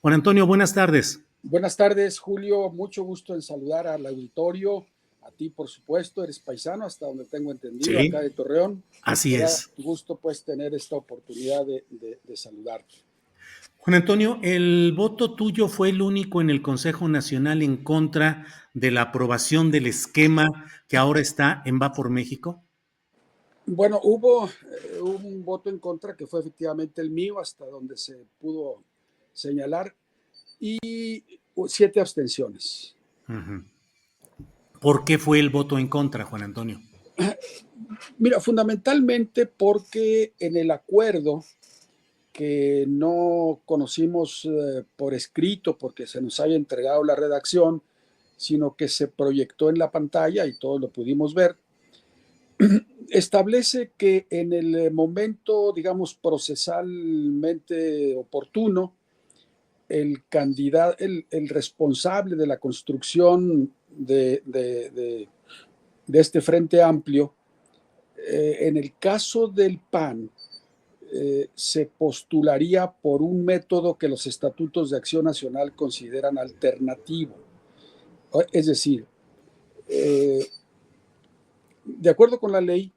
Juan Antonio, buenas tardes. Buenas tardes, Julio. Mucho gusto en saludar al auditorio. A ti, por supuesto, eres paisano, hasta donde tengo entendido, acá Sí, de Torreón. así Me da es. gusto, pues, tener esta oportunidad de saludarte. Juan Antonio, el voto tuyo fue el único en el Consejo Nacional en contra de la aprobación del esquema que ahora está en Va por México. Bueno, hubo un voto en contra que fue efectivamente el mío, hasta donde se pudo señalar, y 7 abstenciones. Ujú. ¿Por qué fue el voto en contra, Juan Antonio? Mira, fundamentalmente porque en el acuerdo que no conocimos por escrito porque se nos haya entregado la redacción, sino que se proyectó en la pantalla y todos lo pudimos ver, establece que en el momento, digamos, procesalmente oportuno, el candidato, el responsable de la construcción de este Frente Amplio, en el caso del PAN, se postularía por un método que los estatutos de Acción Nacional consideran alternativo. Es decir, de acuerdo con la ley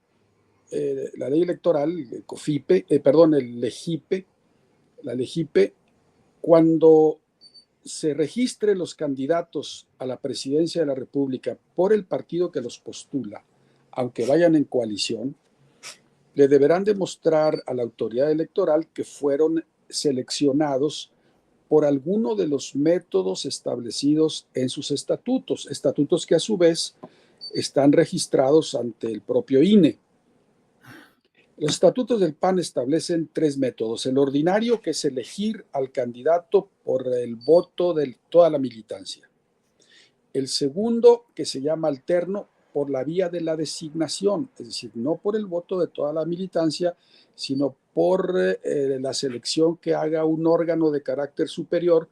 electoral, el COFIPE, perdón, el LEGIPE, la LEGIPE, cuando se registren los candidatos a la presidencia de la República por el partido que los postula, aunque vayan en coalición, le deberán demostrar a la autoridad electoral que fueron seleccionados por alguno de los métodos establecidos en sus estatutos, estatutos que a su vez están registrados ante el propio INE. Los estatutos del PAN establecen 3 métodos. El ordinario, que es elegir al candidato por el voto de toda la militancia. El segundo, que se llama alterno, por la vía de la designación, es decir, no por el voto de toda la militancia, sino por la selección que haga un órgano de carácter superior,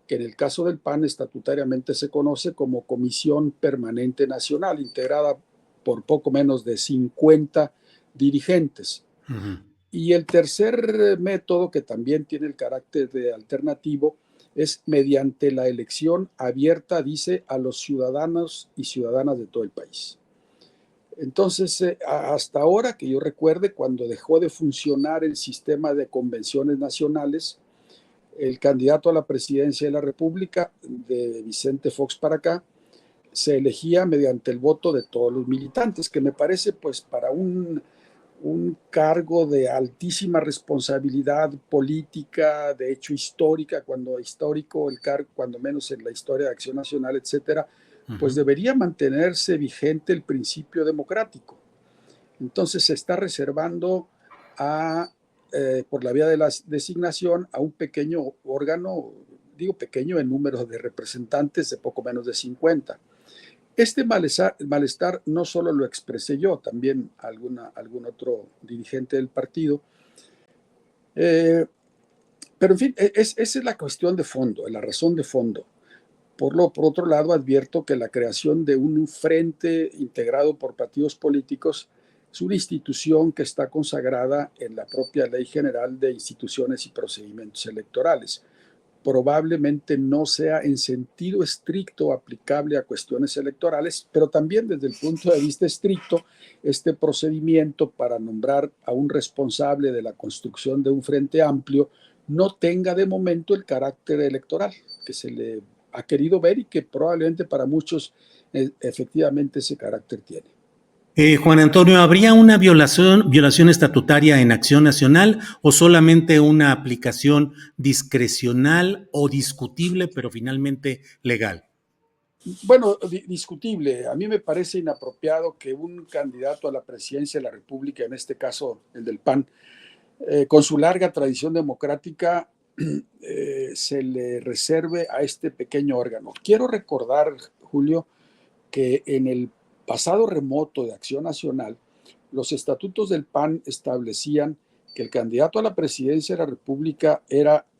que en el caso del PAN estatutariamente se conoce como Comisión Permanente Nacional, integrada por poco menos de 50 dirigentes. Ujú. Y el tercer método, que también tiene el carácter de alternativo, es mediante la elección abierta, dice, a los ciudadanos y ciudadanas de todo el país. Entonces, hasta ahora que yo recuerde, cuando dejó de funcionar el sistema de convenciones nacionales, el candidato a la presidencia de la República, de Vicente Fox para acá, se elegía mediante el voto de todos los militantes, que me parece, pues, para un cargo de altísima responsabilidad política, de hecho histórica, cuando histórico el cargo, cuando menos en la historia de Acción Nacional, etcétera, pues Ujú. debería mantenerse vigente el principio democrático. Entonces se está reservando por la vía de la designación a un pequeño órgano, digo pequeño en número de representantes, de poco menos de 50. Este malestar no solo lo expresé yo, también algún otro dirigente del partido. Pero en fin, esa es la cuestión de fondo, la razón de fondo. Por otro lado, advierto que la creación de un frente integrado por partidos políticos es una institución que está consagrada en la propia Ley General de Instituciones y Procedimientos Electorales. Probablemente no sea en sentido estricto aplicable a cuestiones electorales, pero también desde el punto de vista estricto, este procedimiento para nombrar a un responsable de la construcción de un frente amplio no tenga de momento el carácter electoral que se le ha querido ver y que probablemente para muchos efectivamente ese carácter tiene. Juan Antonio, ¿habría una violación estatutaria en Acción Nacional o solamente una aplicación discrecional o discutible, pero finalmente legal? Bueno, discutible. A mí me parece inapropiado que un candidato a la presidencia de la República, en este caso el del PAN, con su larga tradición democrática, se le reserve a este pequeño órgano. Quiero recordar, Julio, que en el pasado remoto de Acción Nacional, los estatutos del PAN establecían que el candidato a la presidencia de la República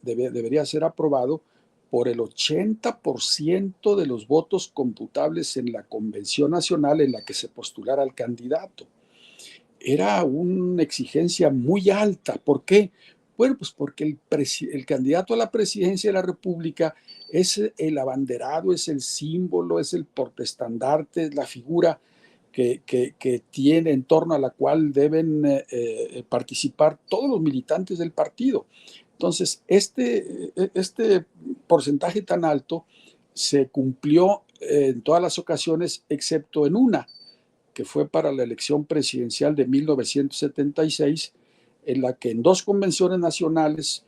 debería ser aprobado por el 80% de los votos computables en la Convención Nacional en la que se postulara al candidato. Era una exigencia muy alta. ¿Por qué? Bueno, pues porque el candidato a la presidencia de la República es el abanderado, es el símbolo, es el portaestandarte, es la figura que tiene en torno a la cual deben participar todos los militantes del partido. Entonces, este porcentaje tan alto se cumplió en todas las ocasiones, excepto en una, que fue para la elección presidencial de 1976, en la que en 2 convenciones nacionales,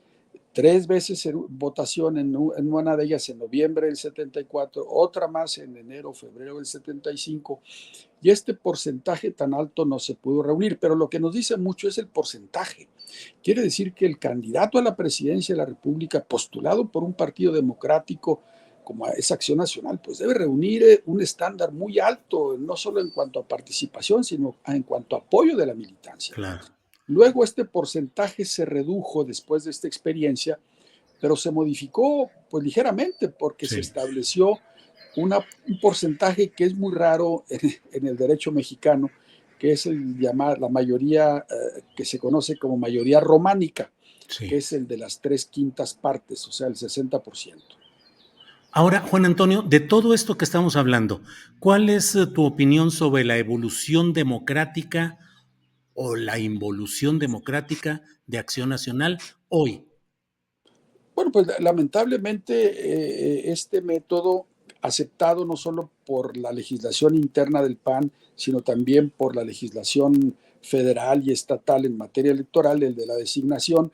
3 veces votación en una de ellas en noviembre del 74, otra más en enero, febrero del 75, y este porcentaje tan alto no se pudo reunir, pero lo que nos dice mucho es el porcentaje. Quiere decir que el candidato a la presidencia de la República, postulado por un partido democrático como es Acción Nacional, pues debe reunir un estándar muy alto, no solo en cuanto a participación, sino en cuanto a apoyo de la militancia. Claro. Luego este porcentaje se redujo después de esta experiencia, pero se modificó pues ligeramente porque se estableció un porcentaje que es muy raro en el derecho mexicano, que es la mayoría que se conoce como mayoría románica, que es el de las 3/5 partes, o sea, el 60%. Ahora, Juan Antonio, de todo esto que estamos hablando, ¿cuál es tu opinión sobre la evolución democrática o la involución democrática de Acción Nacional hoy? Bueno, pues lamentablemente este método, aceptado no solo por la legislación interna del PAN, sino también por la legislación federal y estatal en materia electoral, el de la designación,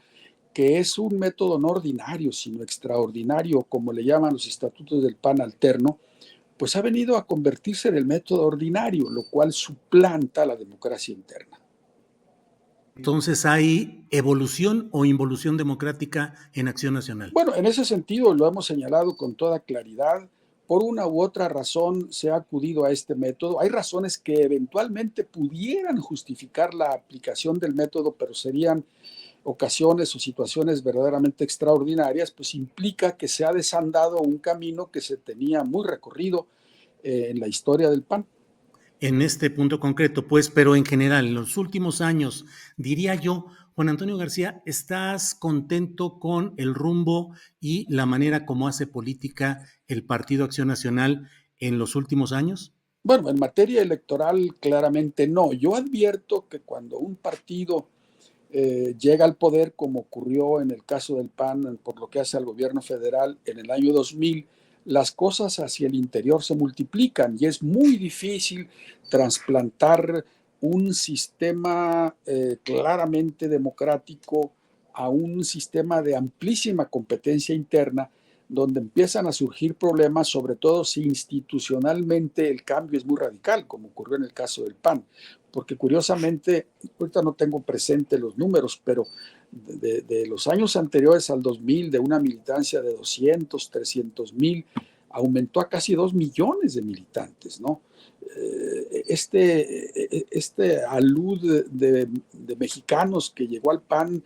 que es un método no ordinario, sino extraordinario, como le llaman los estatutos del PAN alterno, pues ha venido a convertirse en el método ordinario, lo cual suplanta la democracia interna. Entonces, ¿hay evolución o involución democrática en Acción Nacional? Bueno, en ese sentido lo hemos señalado con toda claridad. Por una u otra razón se ha acudido a este método. Hay razones que eventualmente pudieran justificar la aplicación del método, pero serían ocasiones o situaciones verdaderamente extraordinarias, pues implica que se ha desandado un camino que se tenía muy recorrido en la historia del PAN. En este punto concreto, pues, pero en general, en los últimos años, diría yo, Juan Antonio García, ¿estás contento con el rumbo y la manera como hace política el Partido Acción Nacional en los últimos años? Bueno, en materia electoral claramente no. Yo advierto que cuando un partido llega al poder, como ocurrió en el caso del PAN, por lo que hace al gobierno federal en el año 2000, las cosas hacia el interior se multiplican y es muy difícil trasplantar un sistema claramente democrático a un sistema de amplísima competencia interna, donde empiezan a surgir problemas, sobre todo si institucionalmente el cambio es muy radical, como ocurrió en el caso del PAN. Porque curiosamente, ahorita no tengo presente los números, pero de los años anteriores al 2000, de una militancia de 200, 300 mil, aumentó a casi 2 millones de militantes, ¿no? Este alud de mexicanos que llegó al PAN,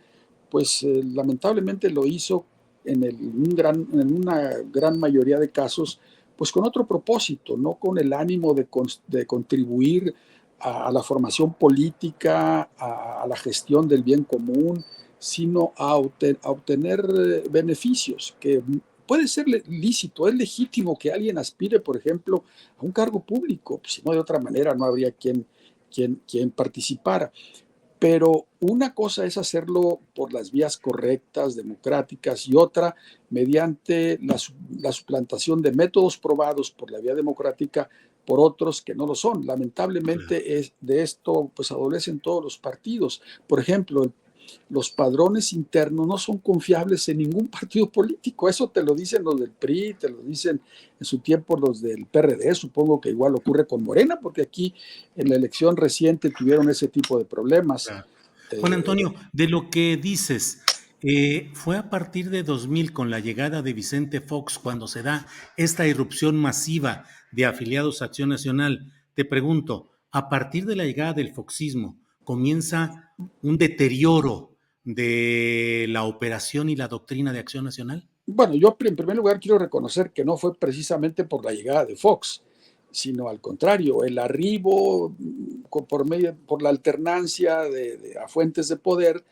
pues lamentablemente lo hizo en una gran mayoría de casos, pues con otro propósito, no con el ánimo de contribuir a la formación política, a la gestión del bien común, sino a obtener beneficios, que puede ser lícito, es legítimo que alguien aspire, por ejemplo, a un cargo público, pues, si no de otra manera no habría quien participara. Pero una cosa es hacerlo por las vías correctas, democráticas, y otra mediante la suplantación de métodos probados por la vía democrática por otros que no lo son. Lamentablemente de esto pues adolecen todos los partidos. Por ejemplo, los padrones internos no son confiables en ningún partido político. Eso te lo dicen los del PRI, te lo dicen en su tiempo los del PRD. Supongo que igual ocurre con Morena, porque aquí en la elección reciente tuvieron ese tipo de problemas. Claro. Juan Antonio, de lo que dices, fue a partir de 2000 con la llegada de Vicente Fox cuando se da esta irrupción masiva de afiliados a Acción Nacional. Te pregunto, a partir de la llegada del foxismo, ¿comienza un deterioro de la operación y la doctrina de Acción Nacional? Bueno, yo en primer lugar quiero reconocer que no fue precisamente por la llegada de Fox, sino al contrario, el arribo por la alternancia a fuentes de poder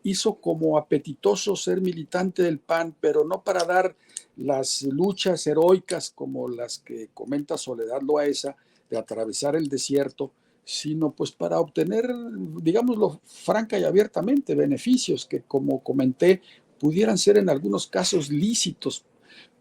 hizo como apetitoso ser militante del PAN, pero no para dar las luchas heroicas como las que comenta Soledad Loaesa, de atravesar el desierto, sino pues para obtener, digámoslo franca y abiertamente, beneficios que, como comenté, pudieran ser en algunos casos lícitos,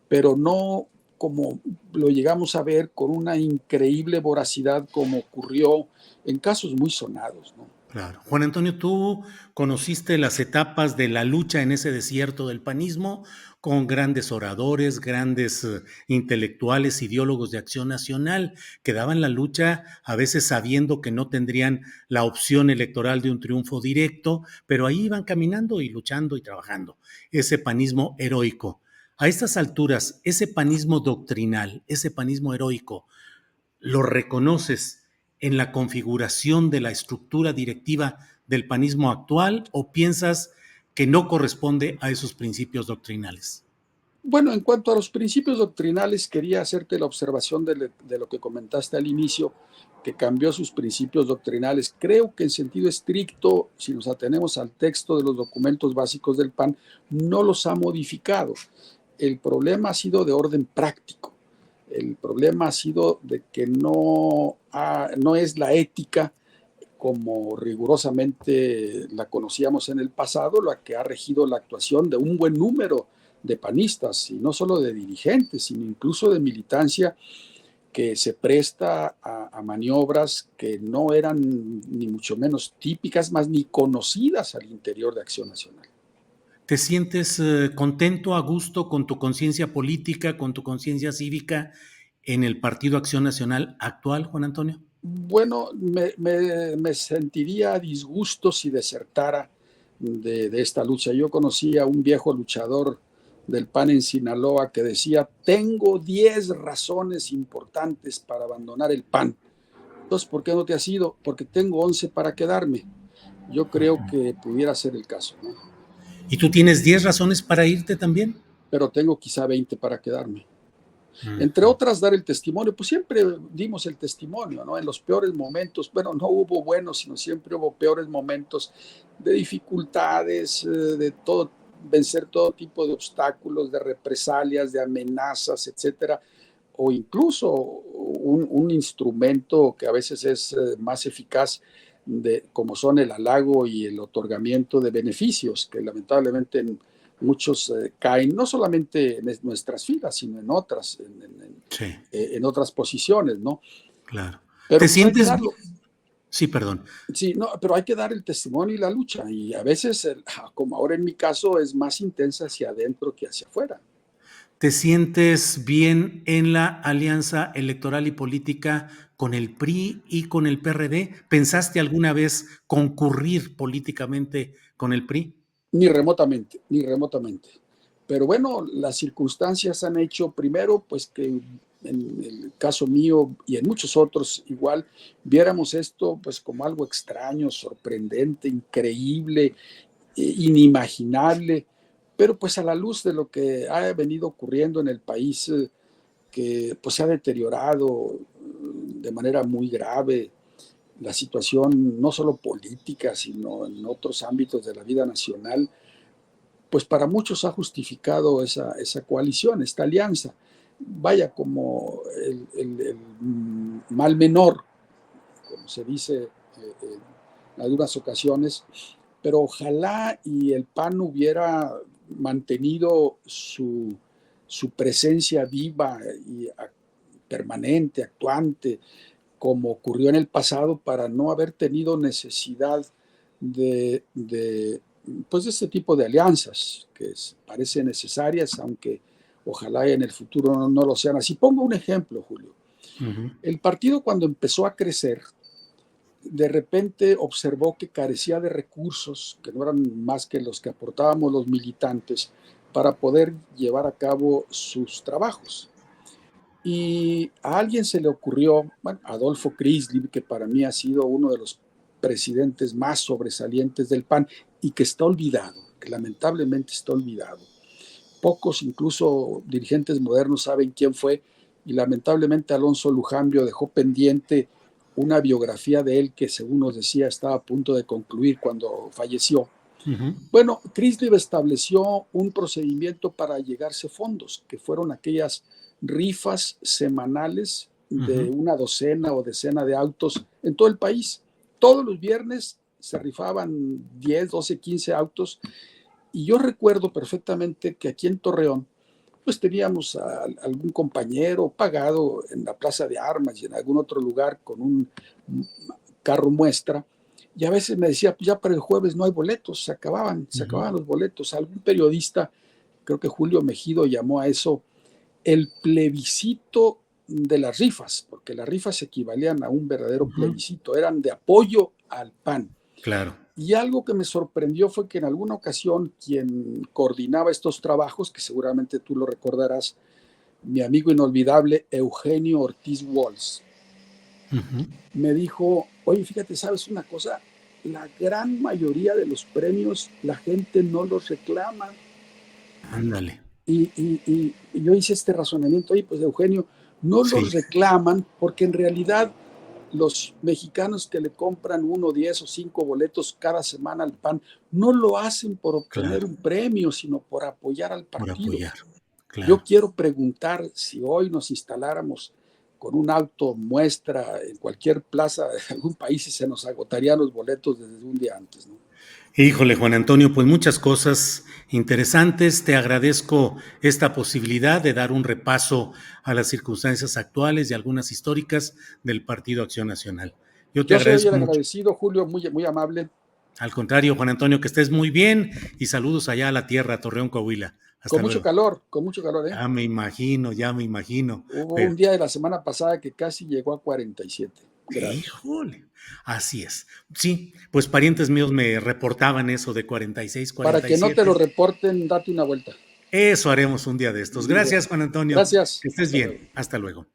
pero no como lo llegamos a ver con una increíble voracidad como ocurrió en casos muy sonados, ¿no? Claro. Juan Antonio, tú conociste las etapas de la lucha en ese desierto del panismo con grandes oradores, grandes intelectuales, ideólogos de Acción Nacional, que daban la lucha a veces sabiendo que no tendrían la opción electoral de un triunfo directo, pero ahí iban caminando y luchando y trabajando. Ese panismo heroico. A estas alturas, ese panismo doctrinal, ese panismo heroico, ¿lo reconoces en la configuración de la estructura directiva del panismo actual o piensas que no corresponde a esos principios doctrinales? Bueno, en cuanto a los principios doctrinales, quería hacerte la observación de lo que comentaste al inicio, que cambió sus principios doctrinales. Creo que en sentido estricto, si nos atenemos al texto de los documentos básicos del PAN, no los ha modificado. El problema ha sido de orden práctico. El problema ha sido de que no es la ética como rigurosamente la conocíamos en el pasado, la que ha regido la actuación de un buen número de panistas, y no solo de dirigentes, sino incluso de militancia que se presta a maniobras que no eran ni mucho menos típicas, más ni conocidas al interior de Acción Nacional. ¿Te sientes contento, a gusto con tu conciencia política, con tu conciencia cívica en el Partido Acción Nacional actual, Juan Antonio? Bueno, me sentiría a disgusto si desertara de esta lucha. Yo conocí a un viejo luchador del PAN en Sinaloa que decía: tengo 10 razones importantes para abandonar el PAN. Entonces, ¿por qué no te has ido? Porque tengo 11 para quedarme. Yo creo que pudiera ser el caso, ¿no? ¿Y tú tienes 10 razones para irte también? Pero tengo quizá 20 para quedarme. Entre Ujú. otras, dar el testimonio. Pues siempre dimos el testimonio, ¿no? En los peores momentos, bueno, no hubo buenos, sino siempre hubo peores momentos de dificultades, de todo, vencer todo tipo de obstáculos, de represalias, de amenazas, etcétera, o incluso un instrumento que a veces es más eficaz, como son el halago y el otorgamiento de beneficios, que lamentablemente muchos caen, no solamente en nuestras filas, sino en otras, Sí, en otras posiciones, ¿no? claro. ¿Te Pero pues hay que sientes darlo. Sí, perdón. Sí, no, pero hay que dar el testimonio y la lucha, y a veces, como ahora en mi caso, es más intensa hacia adentro que hacia afuera. ¿Te sientes bien en la alianza electoral y política con el PRI y con el PRD? ¿Pensaste alguna vez concurrir políticamente con el PRI? Ni remotamente, ni remotamente. Pero bueno, las circunstancias han hecho, primero, pues que en el caso mío y en muchos otros igual, viéramos esto pues como algo extraño, sorprendente, increíble, inimaginable, pero pues a la luz de lo que ha venido ocurriendo en el país, que pues se ha deteriorado de manera muy grave la situación, no solo política, sino en otros ámbitos de la vida nacional, pues para muchos ha justificado esa coalición, esta alianza. Vaya, como el mal menor, como se dice en algunas ocasiones, pero ojalá y el PAN hubiera mantenido su presencia viva y permanente, actuante, como ocurrió en el pasado, para no haber tenido necesidad de pues de este tipo de alianzas que parecen necesarias, aunque ojalá en el futuro no lo sean así. Pongo un ejemplo, Julio. Ujú. El partido, cuando empezó a crecer, de repente observó que carecía de recursos, que no eran más que los que aportábamos los militantes, para poder llevar a cabo sus trabajos. Y a alguien se le ocurrió, bueno, Adolfo Crislib, que para mí ha sido uno de los presidentes más sobresalientes del PAN y que está olvidado, que lamentablemente está olvidado. Pocos, incluso dirigentes modernos, saben quién fue, y lamentablemente Alonso Lujambio dejó pendiente una biografía de él que, según nos decía, estaba a punto de concluir cuando falleció. Ujú, Bueno, Crislev estableció un procedimiento para llegarse fondos, que fueron aquellas rifas semanales de ujú. una docena o decena de autos en todo el país. Todos los viernes se rifaban 10, 12, 15 autos. Y yo recuerdo perfectamente que aquí en Torreón, pues teníamos a algún compañero pagado en la Plaza de Armas y en algún otro lugar con un carro muestra. Y a veces me decía, pues ya para el jueves no hay boletos, se Ujú. acababan los boletos. Algún periodista, creo que Julio Mejido, llamó a eso el plebiscito de las rifas, porque las rifas equivalían a un verdadero Ujú. plebiscito, eran de apoyo al PAN. Claro. Y algo que me sorprendió fue que en alguna ocasión quien coordinaba estos trabajos, que seguramente tú lo recordarás, mi amigo inolvidable Eugenio Ortiz Walls, Ujú. me dijo, oye, fíjate, ¿sabes una cosa? La gran mayoría de los premios la gente no los reclama. Ándale. Y yo hice este razonamiento, oye, pues Eugenio, no los Sí, reclaman porque en realidad los mexicanos que le compran 1, 10 o 5 boletos cada semana al PAN no lo hacen por obtener claro, un premio, sino por apoyar al por partido. apoyar. Yo Claro. quiero preguntar si hoy nos instaláramos con un auto muestra en cualquier plaza de algún país y se nos agotarían los boletos desde un día antes, ¿no? Híjole, Juan Antonio, pues muchas cosas interesantes. Te agradezco esta posibilidad de dar un repaso a las circunstancias actuales y algunas históricas del Partido Acción Nacional. Yo te Yo soy el agradezco mucho. agradecido, Julio, muy, muy amable, Al contrario, Juan Antonio, que estés muy bien y saludos allá a la tierra, Torreón, Coahuila. Hasta luego. con mucho calor, ¿eh? Ya me imagino. Hubo Pero, un día de la semana pasada que casi llegó a 47 grados. híjole, así es. Sí, pues parientes míos me reportaban eso de 46, Para que no te 47. lo reporten, date una vuelta. Eso haremos un día de estos. Muy bien. Gracias, Juan Antonio. Gracias. Que estés Hasta luego. bien. Hasta luego.